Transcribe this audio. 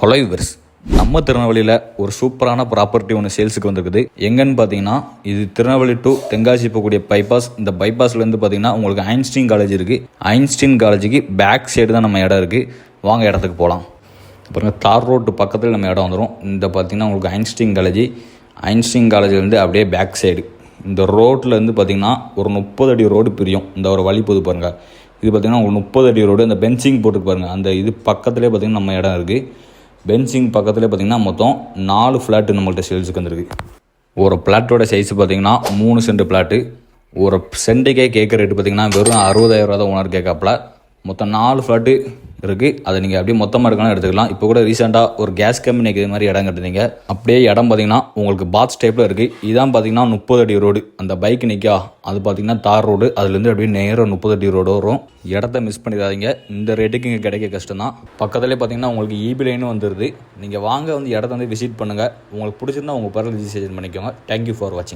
Hello viewers, நம்ம திருநெல்வேலியில் ஒரு சூப்பரான ப்ராப்பர்ட்டி ஒன்று சேல்ஸுக்கு வந்திருக்குது. எங்கன்னு பார்த்தீங்கன்னா, இது திருநெல்வேலி டு தென்காசி போகக்கூடிய பைபாஸ். இந்த பைபாஸ்லேருந்து பார்த்தீங்கன்னா உங்களுக்கு ஐன்ஸ்டீன் காலேஜ் இருக்குது. ஐன்ஸ்டீன் காலேஜுக்கு பேக் சைடு தான் நம்ம இடம் இருக்குது. வாங்க இடத்துக்கு போகலாம். அப்புறம் தார் ரோட்டு பக்கத்தில் நம்ம இடம் வந்துடும். இந்த பார்த்தீங்கன்னா உங்களுக்கு ஐன்ஸ்டீன் காலேஜ். ஐன்ஸ்டீன் காலேஜ்லேருந்து அப்படியே பேக் சைடு இந்த ரோட்லேருந்து பார்த்தீங்கன்னா ஒரு 30 அடி ரோடு பிரியும். இந்த ஒரு வழி போது பாருங்கள். இது பார்த்தீங்கன்னா உங்களுக்கு 30 அடி ரோடு. அந்த பென்சிங் போட்டுக்கு பாருங்கள். அந்த இது பக்கத்துலேயே பார்த்தீங்கன்னா நம்ம இடம் இருக்குது. பென்சிங் பக்கத்தில் பார்த்திங்கன்னா மொத்தம் 4 ஃப்ளாட்டு நம்மள்கிட்ட சேல்ஸுக்கு வந்துருக்கு. ஒரு ஃப்ளாட்டோட சைஸ் பார்த்திங்கன்னா 3 சென்ட் ஃப்ளாட்டு. ஒரு சென்ட்டுக்கே கேட்குற ரேட்டு பார்த்திங்கன்னா வெறும் 60,000 தான் ஓனர் கேட்காப்புல. மொத்தம் 4 ஃப்ளாட்டு இருக்குது. அதை நீங்கள் அப்படியே மொத்தமாக எடுக்கலாம் எடுத்துக்கலாம். இப்போ கூட ரீசெண்டாக ஒரு கேஸ் கம்பெனிக்கு இது மாதிரி இடம் கட்டுனீங்க. அப்படியே இடம் பார்த்திங்கன்னா உங்களுக்கு பாத் டைப்பில் இருக்குது. இதான் பார்த்திங்கன்னா 30 அடி ரோடு. அந்த பைக் நிற்கா அது பார்த்திங்கன்னா தார் ரோடு. அதுலேருந்து அப்படியே நேரம் 30 அடி ரோடு வரும். இடத்த மிஸ் பண்ணிடாதீங்க. இந்த ரேட்டுக்கு இங்கே கிடைக்க கஷ்டம் தான். பக்கத்துலேயே பார்த்திங்கன்னா உங்களுக்கு ஈபி லைனும் வந்துடுது. நீங்கள் வாங்க வந்து இடத்த வந்து விசிட் பண்ணுங்கள். உங்களுக்கு பிடிச்சிருந்தா உங்கள் பேரில் ரிஜிஸ்ட்ரேஷன் பண்ணிக்கோங்க. தேங்க்யூ ஃபார் வாட்சிங்.